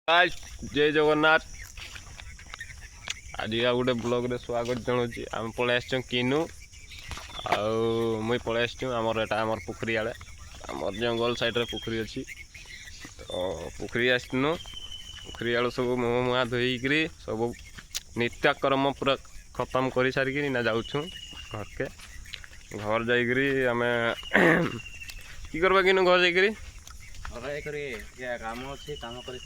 जय जगन्नाथ। आज गोटे ब्लॉग रे स्वागत जनाऊँ। आम पलि आस किनु मुई पलि आमर एटा आमर पोखरी आड़े आमर जंगल साइड रे पोखरी अच्छी। तो पोखरी आसनु पोखरी आड़ सब मुह मुआ धोईकरी सब नित्यकर्म पूरा खत्म कर सारिकी ना जाऊँ घर के। घर जाइकरी आम कि करबा किनु घर जाइकरी काम अच्छे काम कर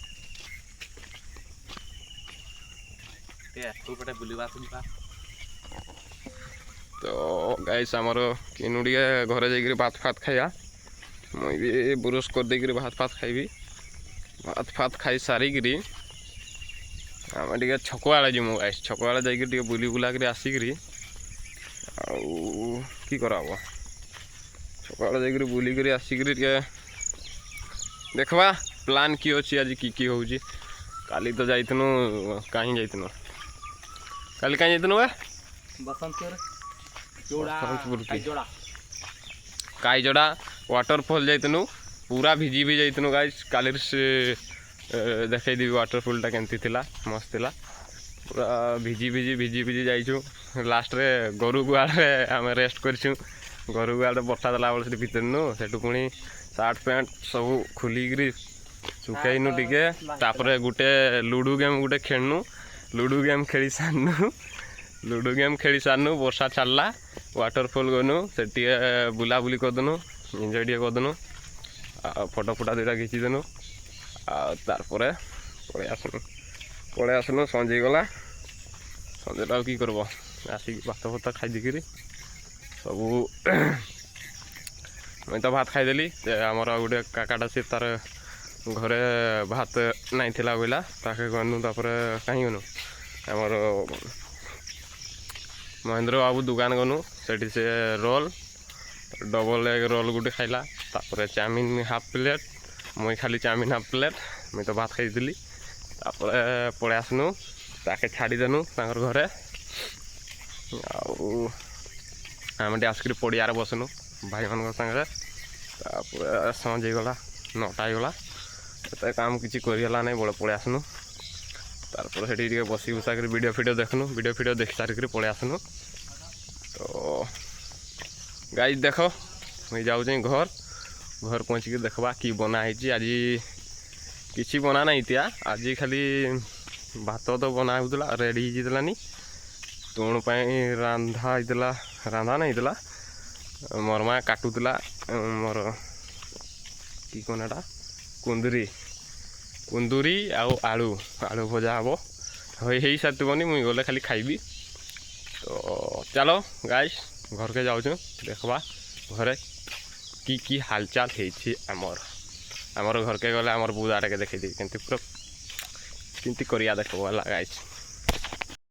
तो गाइस आमर किनु घरे जाइकरी भात फात खाइया। मुई भी ब्रश कर देकरी भात फात खाइबी। भात फात खाई सारिकी आम टे छक आड़े जीमु गाइस। छक आड़े जाइकरी बुली बुला कर आसिकी कि कराब छक आड़े जाइकरी बुली कर आसिकी देखवा प्लान कि अच्छी आज कि हूँ। काली तो जाइतनु कहीं जाइतनु काली कहीं जाइतनु काईजड़ा वाटरफॉल जाइतनु पूरा भिजी भी जाइतनु गाइस। काली से देखई देवी वाटरफॉल टा केमती थिला मस्त थिला। पूरा भिजी भिजी भिजी भिजी जाइछु। लास्ट रे गरु गुआड़े आम रेस्ट करछु। गरु गुआड़े बर्षा देला बेले भितरनु सेठु पुणी सार्ट पैंट सब खोलिकी सुखैनु टिके। तापरे गुटे लुडो गेम गुटे खेलनु। लुडो गेम खेली सारनु। लुडो गेम खेली सारनु वर्षा छाड़ला वाटरफॉल गनु से बुलाबुली करदेनु एंजय टे करदेनु फोटो फोटा दुटा खिचिदेनु। तारपरे पलि आसनु संजे गला संजेटा कि करब आसिक भात फत खाई देकरी सब मुई तो भात खाईदेली। आमर गोटे काकाटा सी तार घरे भात नहीं थिला बोला ताके गनु। तापरे कहीं गनु आमर महेंद्र बाबू दुकान गनु सेठी से रोल डबल एग रोल गुटे खाइला। तापरे चाउमिन हाफ प्लेट मुई खाली चाउमिन हाफ प्लेट मुई तो भात खाईदेली। तापरे पलि आसनु ताके छाड़ीदेनु तांकर घरे आम टे आसिक पड़ियार बसनु भाई मान सागर। तापर संज गला 9टा गला एत काम किसी करला नहीं बड़े पलि आसनु। तारपर से बसी बुसा कर वीडियो फिडियो देखनु वीडियो फिडियो देख सारिक पलि आसनु। तो गाइस देख मुझे जाऊँ घर घर पहुँचिक देखवा कि बना है। आज किसी बना नहीं थिया आज खाली भात तो बना होता रेडी होलानी तुण रंधा होता रंधा नहीं होता मोर माँ काटुला मोर कि कौन एटा कुंदरी कुंदूरी आउ आलू आलू भजा हम हो सारी मुई गले खाली खाइबी। तो चलो गाइस घर के जाऊँ देखवा घरे कि हालचाल आमर घर के गले आमर बुदाटे के देखी पूरा केमती करिया देखो गाइस।